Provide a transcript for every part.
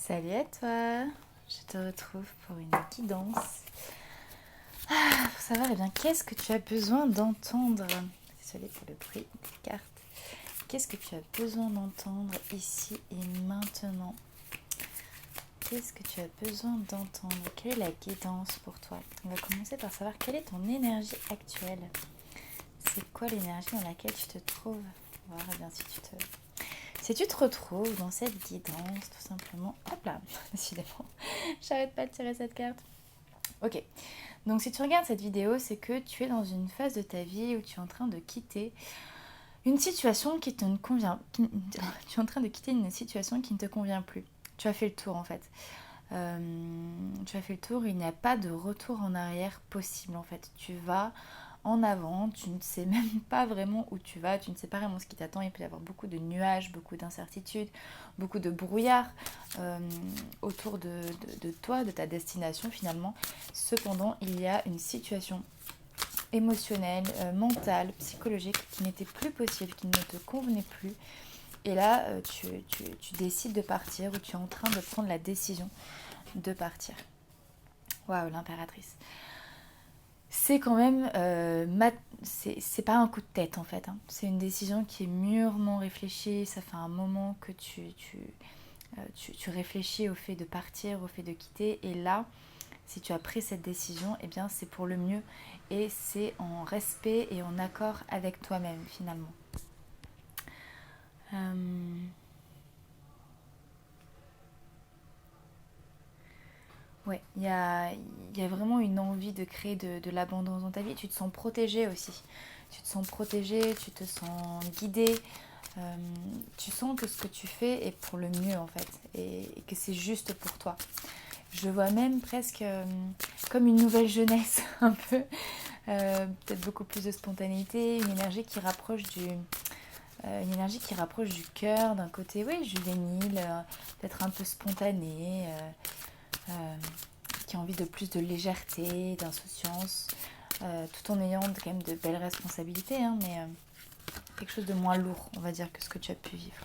Salut à toi, je te retrouve pour une guidance. Pour savoir qu'est-ce que tu as besoin d'entendre. Désolée pour le bruit des cartes. Qu'est-ce que tu as besoin d'entendre ici et maintenant? Qu'est-ce que tu as besoin d'entendre? Quelle est la guidance pour toi? On va commencer par savoir quelle est ton énergie actuelle. C'est quoi l'énergie dans laquelle tu te trouves? Voir si tu te retrouves dans cette guidance, tout simplement. Hop là, décidément, j'arrête pas de tirer cette carte. Ok, donc si tu regardes cette vidéo, c'est que tu es dans une phase de ta vie où tu es en train de quitter une situation qui ne convient. Tu es en train de quitter une situation qui ne te convient plus. Tu as fait le tour en fait. Tu as fait le tour, il n'y a pas de retour en arrière possible en fait. Tu vas en avant, tu ne sais même pas vraiment où tu vas, tu ne sais pas vraiment ce qui t'attend. Il peut y avoir beaucoup de nuages, beaucoup d'incertitudes, beaucoup de brouillard autour de toi, de ta destination finalement. Cependant, il y a une situation émotionnelle, mentale, psychologique qui n'était plus possible, qui ne te convenait plus. Et là, tu décides de partir ou tu es en train de prendre la décision de partir. Waouh, l'impératrice. C'est quand même, c'est pas un coup de tête en fait. Hein. C'est une décision qui est mûrement réfléchie. Ça fait un moment que tu réfléchis au fait de partir, au fait de quitter. Et là, si tu as pris cette décision, eh bien c'est pour le mieux. Et c'est en respect et en accord avec toi-même finalement. Ouais, il y a vraiment une envie de créer de l'abondance dans ta vie. Tu te sens protégée aussi. Tu te sens protégée, tu te sens guidée. Tu sens que ce que tu fais est pour le mieux en fait. Et que c'est juste pour toi. Je vois même presque comme une nouvelle jeunesse un peu. Peut-être beaucoup plus de spontanéité. Une énergie qui rapproche du cœur, d'un côté oui, juvénile, peut-être un peu spontané. Qui a envie de plus de légèreté, d'insouciance, tout en ayant quand même de belles responsabilités, hein, mais quelque chose de moins lourd, on va dire, que ce que tu as pu vivre.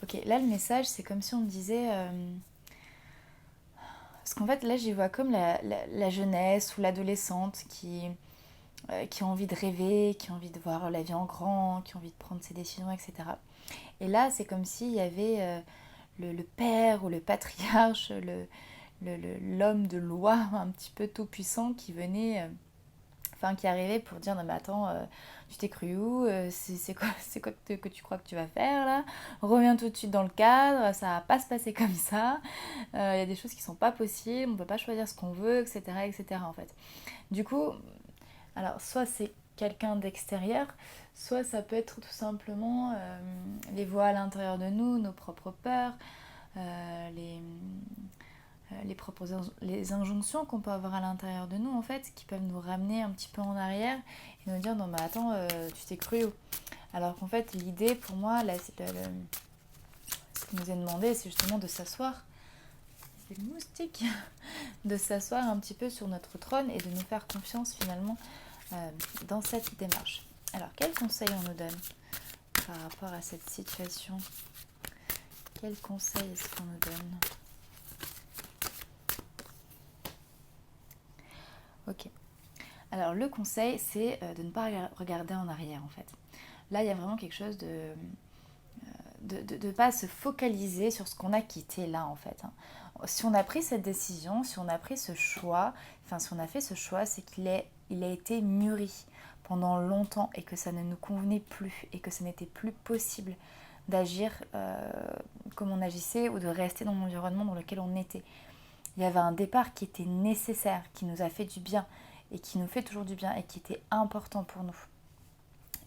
Ok, là le message, c'est comme si on me disait... parce qu'en fait, là, j'y vois comme la jeunesse ou l'adolescente qui a envie de rêver, qui a envie de voir la vie en grand, qui a envie de prendre ses décisions, etc. Et là, c'est comme s'il y avait le père ou le patriarche, l'homme de loi un petit peu tout puissant qui venait, qui arrivait pour dire non mais attends, tu t'es cru où, c'est quoi que tu crois que tu vas faire là, reviens tout de suite dans le cadre, ça va pas se passer comme ça, il y a des choses qui sont pas possibles, on peut pas choisir ce qu'on veut, etc en fait. Du coup, alors soit c'est quelqu'un d'extérieur, soit ça peut être tout simplement les voix à l'intérieur de nous, nos propres peurs, les injonctions qu'on peut avoir à l'intérieur de nous en fait, qui peuvent nous ramener un petit peu en arrière et nous dire non mais attends, tu t'es cru où? Alors qu'en fait l'idée pour moi, là, ce qui nous est demandé, c'est justement de s'asseoir, des moustiques, de s'asseoir un petit peu sur notre trône et de nous faire confiance finalement dans cette démarche. Alors quels conseils on nous donne par rapport à cette situation? Quels conseils est-ce qu'on nous donne? Ok. Alors le conseil, c'est de ne pas regarder en arrière en fait. Là, il y a vraiment quelque chose de ne pas se focaliser sur ce qu'on a quitté là en fait. Si on a pris cette décision, si on a pris ce choix, si on a fait ce choix, c'est qu'il a été mûri pendant longtemps et que ça ne nous convenait plus et que ce n'était plus possible d'agir comme on agissait ou de rester dans l'environnement dans lequel on était. Il y avait un départ qui était nécessaire, qui nous a fait du bien et qui nous fait toujours du bien et qui était important pour nous.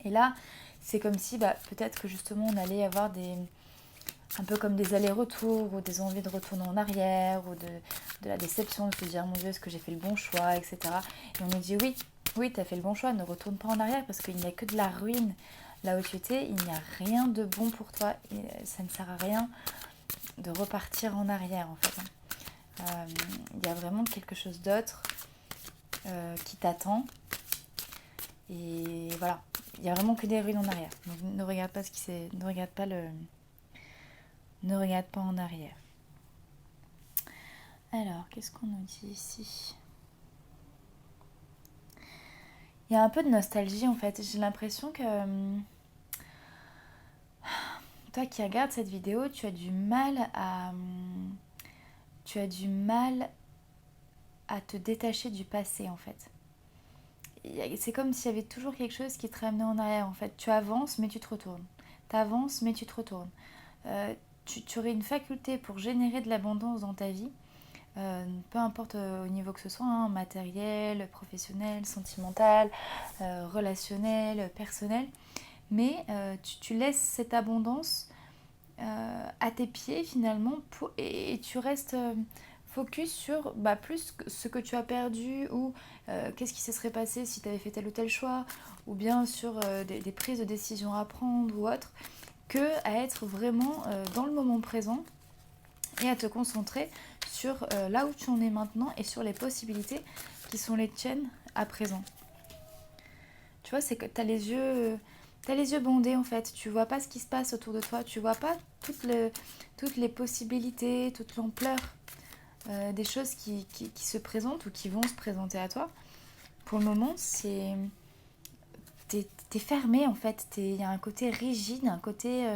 Et là, c'est comme si peut-être que justement on allait avoir un peu comme des allers-retours ou des envies de retourner en arrière ou de la déception, de se dire mon Dieu, est-ce que j'ai fait le bon choix, etc. Et on nous dit oui, tu as fait le bon choix, ne retourne pas en arrière parce qu'il n'y a que de la ruine. Là où tu étais, il n'y a rien de bon pour toi et ça ne sert à rien de repartir en arrière en fait. Il y a vraiment quelque chose d'autre qui t'attend Et voilà, il n'y a vraiment que des ruines en arrière. Donc ne regarde pas ne regarde pas en arrière. Alors, qu'est-ce qu'on nous dit ici? Il y a un peu de nostalgie en fait. J'ai l'impression que toi qui regardes cette vidéo, tu as du mal à te détacher du passé en fait. C'est comme s'il y avait toujours quelque chose qui te ramenait en arrière en fait. Tu avances mais tu te retournes. Tu avances mais tu te retournes. Tu aurais une faculté pour générer de l'abondance dans ta vie, peu importe au niveau que ce soit, hein, matériel, professionnel, sentimental, relationnel, personnel, mais tu laisses cette abondance à tes pieds finalement et tu restes focus sur plus ce que tu as perdu ou qu'est-ce qui se serait passé si tu avais fait tel ou tel choix ou bien sur des prises de décision à prendre ou autre, que à être vraiment dans le moment présent et à te concentrer sur là où tu en es maintenant et sur les possibilités qui sont les tiennes à présent. Tu vois, c'est que tu as les yeux bandés en fait, tu vois pas ce qui se passe autour de toi, tu vois pas toutes les possibilités, toute l'ampleur des choses qui se présentent ou qui vont se présenter à toi. Pour le moment, t'es fermé en fait, il y a un côté rigide, un côté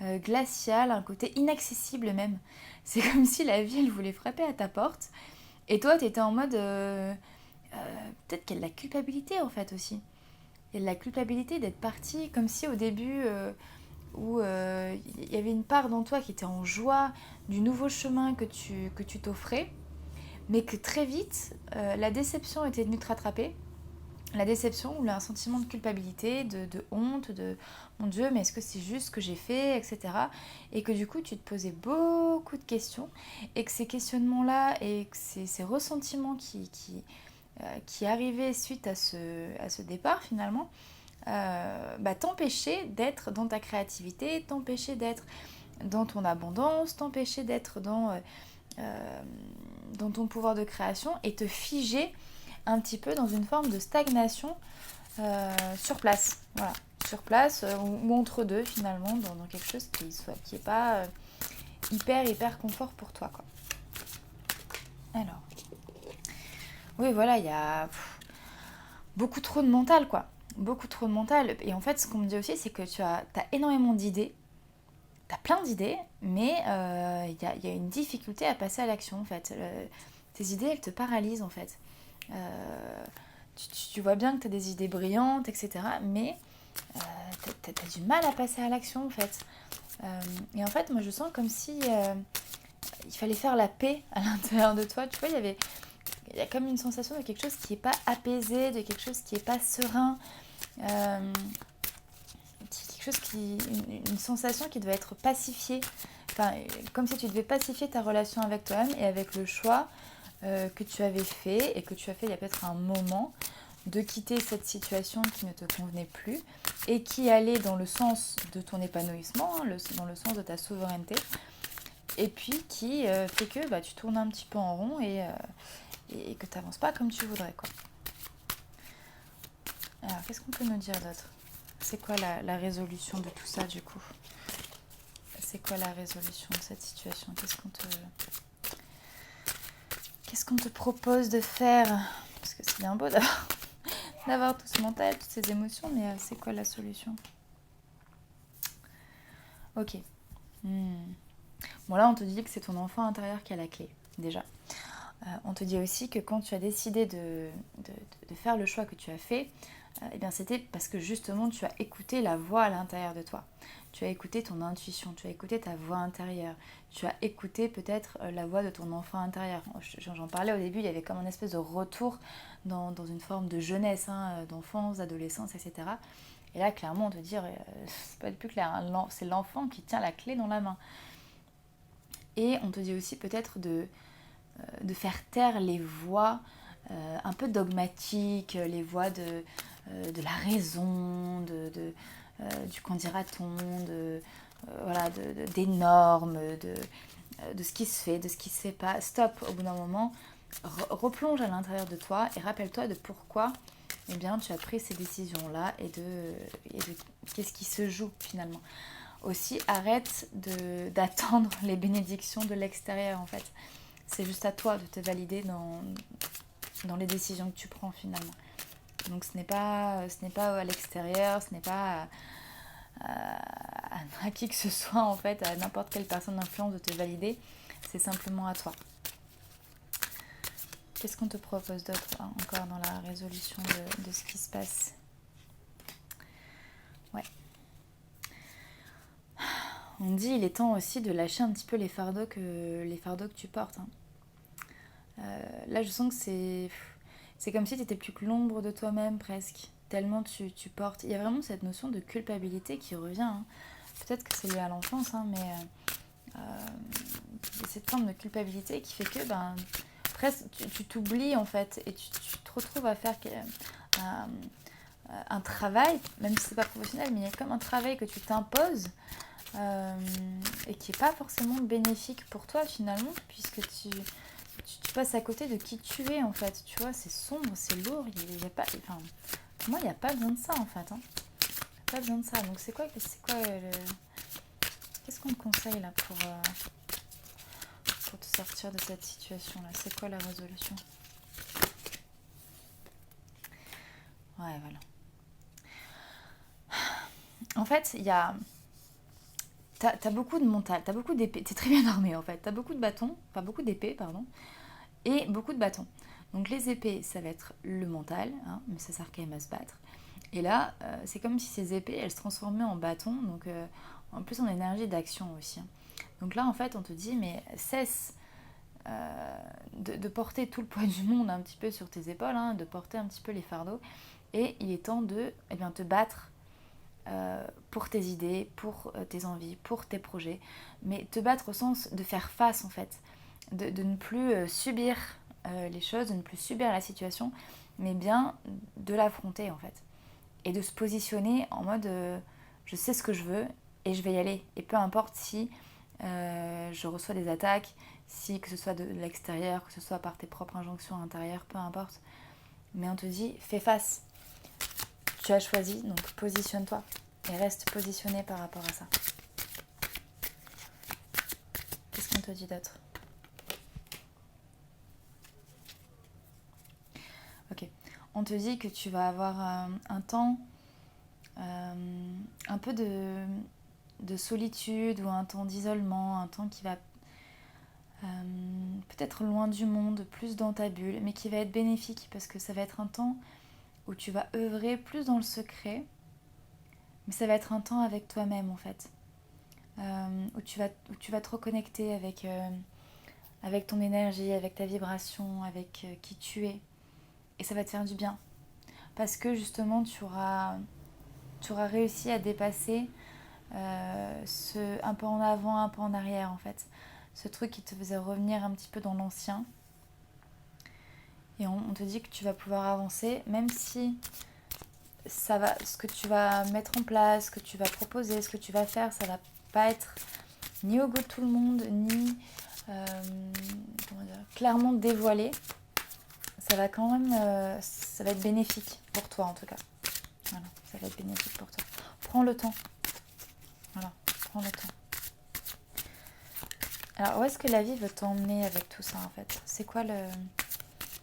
glacial, un côté inaccessible même. C'est comme si la vie elle voulait frapper à ta porte et toi t'étais en mode peut-être qu'il y a de la culpabilité en fait aussi. Il y a de la culpabilité d'être parti comme si au début où il y avait une part dans toi qui était en joie du nouveau chemin que tu t'offrais, mais que très vite la déception était venue te rattraper. La déception ou un sentiment de culpabilité, de honte, de mon Dieu, mais est-ce que c'est juste ce que j'ai fait, etc. Et que du coup, tu te posais beaucoup de questions et que ces questionnements-là et que ces ressentiments qui arrivaient suite à ce départ finalement, t'empêchaient d'être dans ta créativité, t'empêchaient d'être dans ton abondance, t'empêchaient d'être dans ton pouvoir de création et te figer un petit peu dans une forme de stagnation sur place. Voilà, sur place ou entre deux finalement, dans quelque chose qui est pas hyper confort pour toi, quoi. Alors, oui, voilà, il y a beaucoup trop de mental, quoi. Beaucoup trop de mental. Et en fait, ce qu'on me dit aussi, c'est que tu as énormément d'idées. Tu as plein d'idées, mais il y a une difficulté à passer à l'action, en fait. Tes idées, elles te paralysent, en fait. Tu vois bien que tu as des idées brillantes, etc. Mais tu as du mal à passer à l'action, en fait. Et en fait, moi, je sens comme si il fallait faire la paix à l'intérieur de toi. Tu vois, il y a comme une sensation de quelque chose qui n'est pas apaisé, de quelque chose qui n'est pas serein. Une sensation qui doit être pacifiée. Enfin, comme si tu devais pacifier ta relation avec toi-même et avec le choix que tu avais fait et que tu as fait il y a peut-être un moment de quitter cette situation qui ne te convenait plus et qui allait dans le sens de ton épanouissement, dans le sens de ta souveraineté, et puis qui fait que tu tournes un petit peu en rond et que tu n'avances pas comme tu voudrais, quoi. Alors, qu'est-ce qu'on peut nous dire d'autre? C'est quoi la résolution de tout ça, du coup? C'est quoi la résolution de cette situation? Qu'est-ce qu'on te propose de faire? Parce que c'est bien beau d'avoir tout ce mental, toutes ces émotions, mais c'est quoi la solution? Ok. Bon, là, on te dit que c'est ton enfant intérieur qui a la clé, déjà. On te dit aussi que quand tu as décidé de faire le choix que tu as fait, eh bien c'était parce que justement tu as écouté la voix à l'intérieur de toi. Tu as écouté ton intuition, tu as écouté ta voix intérieure, tu as écouté peut-être la voix de ton enfant intérieur. J'en parlais au début, il y avait comme une espèce de retour dans une forme de jeunesse, d'enfance, d'adolescence, etc. Et là, clairement, on te dit, c'est pas plus clair, hein, c'est l'enfant qui tient la clé dans la main. Et on te dit aussi peut-être de faire taire les voix un peu dogmatiques, les voix de la raison, du qu'en dira-t-on, des normes, de ce qui se fait, de ce qui se fait pas. Stop, au bout d'un moment, replonge à l'intérieur de toi et rappelle-toi de pourquoi eh bien tu as pris ces décisions-là et de qu'est-ce qui se joue finalement. Aussi, arrête d'attendre les bénédictions de l'extérieur en fait. C'est juste à toi de te valider dans les décisions que tu prends finalement. Donc ce n'est pas à l'extérieur, ce n'est pas à qui que ce soit en fait, à n'importe quelle personne d'influence de te valider, c'est simplement à toi. Qu'est-ce qu'on te propose d'autre encore dans la résolution de ce qui se passe? Ouais. On dit il est temps aussi de lâcher un petit peu les fardeaux que tu portes. Là je sens que c'est comme si tu étais plus que l'ombre de toi-même presque. Tellement tu portes. Il y a vraiment cette notion de culpabilité qui revient. Peut-être que c'est lié à l'enfance, mais cette forme de culpabilité qui fait que presque tu t'oublies en fait et tu te retrouves à faire un travail, même si c'est pas professionnel, mais il y a comme un travail que tu t'imposes et qui n'est pas forcément bénéfique pour toi finalement, puisque tu passes à côté de qui tu es en fait. Tu vois, c'est sombre, c'est lourd, il y a pas, enfin, pour moi il n'y a pas besoin de ça en fait. Pas besoin de ça. Donc c'est quoi qu'est-ce qu'on te conseille là pour te sortir de cette situation là? C'est quoi la résolution? Ouais, voilà. En fait, il y a... T'as beaucoup de mental, t'as beaucoup d'épées, t'es très bien armé en fait. T'as beaucoup de bâtons, enfin beaucoup d'épées, pardon, et beaucoup de bâtons. Donc les épées, ça va être le mental, mais ça sert quand même à se battre. Et là, c'est comme si ces épées, elles se transformaient en bâtons, donc en plus en énergie d'action aussi. Donc là, en fait, on te dit, mais cesse de porter tout le poids du monde un petit peu sur tes épaules, de porter un petit peu les fardeaux, et il est temps de te battre pour tes idées, pour tes envies, pour tes projets, mais te battre au sens de faire face en fait, de ne plus subir les choses, de ne plus subir la situation, mais bien de l'affronter en fait, et de se positionner en mode je sais ce que je veux et je vais y aller, et peu importe si je reçois des attaques, si que ce soit de l'extérieur, que ce soit par tes propres injonctions intérieures, peu importe, mais on te dit fais face. Tu as choisi, donc positionne-toi et reste positionné par rapport à ça. Qu'est-ce qu'on te dit d'autre? Ok. On te dit que tu vas avoir un temps, un peu de solitude ou un temps d'isolement, un temps qui va peut-être loin du monde, plus dans ta bulle, mais qui va être bénéfique parce que ça va être un temps où tu vas œuvrer plus dans le secret, mais ça va être un temps avec toi-même en fait, où tu vas te reconnecter avec ton énergie, avec ta vibration, avec qui tu es, et ça va te faire du bien parce que justement tu auras réussi à dépasser ce un peu en avant, un peu en arrière en fait, ce truc qui te faisait revenir un petit peu dans l'ancien. Et on te dit que tu vas pouvoir avancer, même si ce que tu vas mettre en place, ce que tu vas proposer, ce que tu vas faire, ça va pas être ni au goût de tout le monde, ni clairement dévoilé. Ça va quand même, ça va être bénéfique pour toi en tout cas. Voilà, ça va être bénéfique pour toi. Prends le temps. Voilà, prends le temps. Alors, où est-ce que la vie veut t'emmener avec tout ça en fait? C'est quoi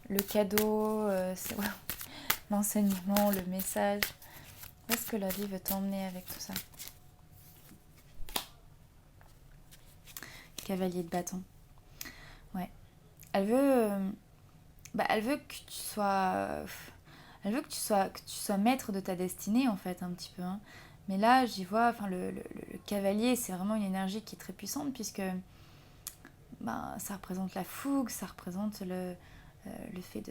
le cadeau, l'enseignement, le message? Où est-ce que la vie veut t'emmener avec tout ça? Cavalier de bâton. Ouais. Elle veut que tu sois... Elle veut que tu sois maître de ta destinée en fait un petit peu. Mais là, j'y vois, le cavalier, c'est vraiment une énergie qui est très puissante puisque ça représente la fougue, ça représente le fait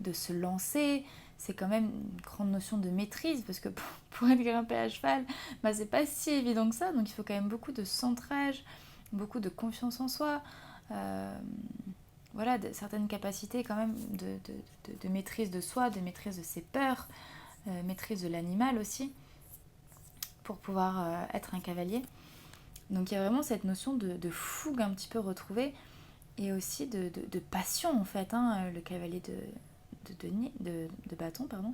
de se lancer. C'est quand même une grande notion de maîtrise parce que pour être grimpé à cheval, c'est pas si évident que ça. Donc il faut quand même beaucoup de centrage, beaucoup de confiance en soi. Voilà, certaines capacités quand même de maîtrise de soi, de maîtrise de ses peurs, maîtrise de l'animal aussi, pour pouvoir être un cavalier. Donc il y a vraiment cette notion de fougue un petit peu retrouvée, et aussi de passion en fait, le cavalier de bâton, pardon,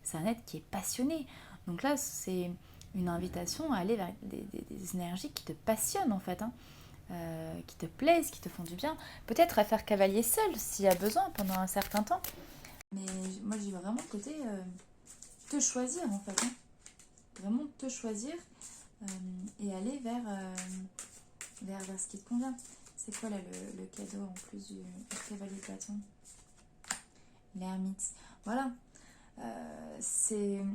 c'est un être qui est passionné. Donc là, c'est une invitation à aller vers des énergies qui te passionnent en fait, hein, qui te plaisent, qui te font du bien. Peut-être à faire cavalier seul s'il y a besoin pendant un certain temps. Mais moi, j'y vais vraiment côté te choisir en fait, hein. Vraiment te choisir et aller vers ce qui te convient. C'est quoi là le cadeau en plus du cavalier de bâton? L'ermite. Voilà. C'est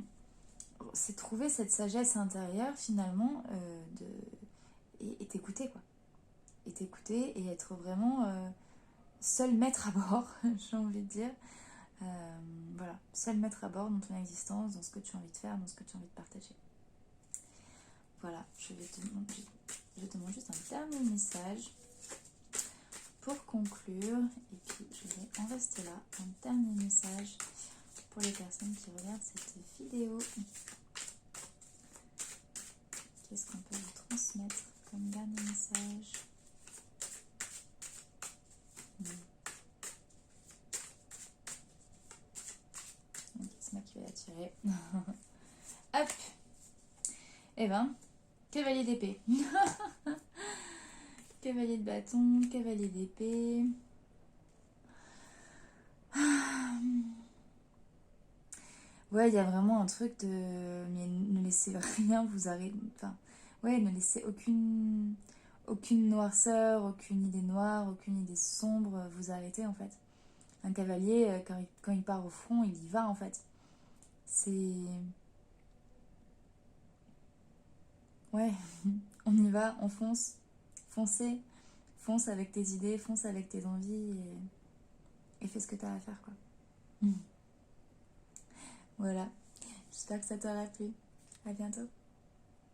trouver cette sagesse intérieure finalement et t'écouter quoi. Et t'écouter et être vraiment seul maître à bord, j'ai envie de dire. Voilà, seul maître à bord dans ton existence, dans ce que tu as envie de faire, dans ce que tu as envie de partager. Voilà, je te montre juste un dernier message pour conclure. Et puis je vais en rester là. Un dernier message pour les personnes qui regardent cette vidéo. Qu'est-ce qu'on peut vous transmettre comme dernier message? Ok, c'est moi qui vais l'attirer. Hop. Eh ben, cavalier d'épée. Cavalier de bâton, cavalier d'épée. Ouais, il y a vraiment un truc de... Mais ne laissez rien vous arrêter... Enfin, ouais, ne laissez aucune noirceur, aucune idée noire, aucune idée sombre vous arrêter, en fait. Un cavalier, quand il part au front, il y va, en fait. C'est... Ouais, on y va, on fonce. Foncez. Fonce avec tes idées, fonce avec tes envies et fais ce que tu as à faire, quoi. Voilà. J'espère que ça t'aura plu. À bientôt.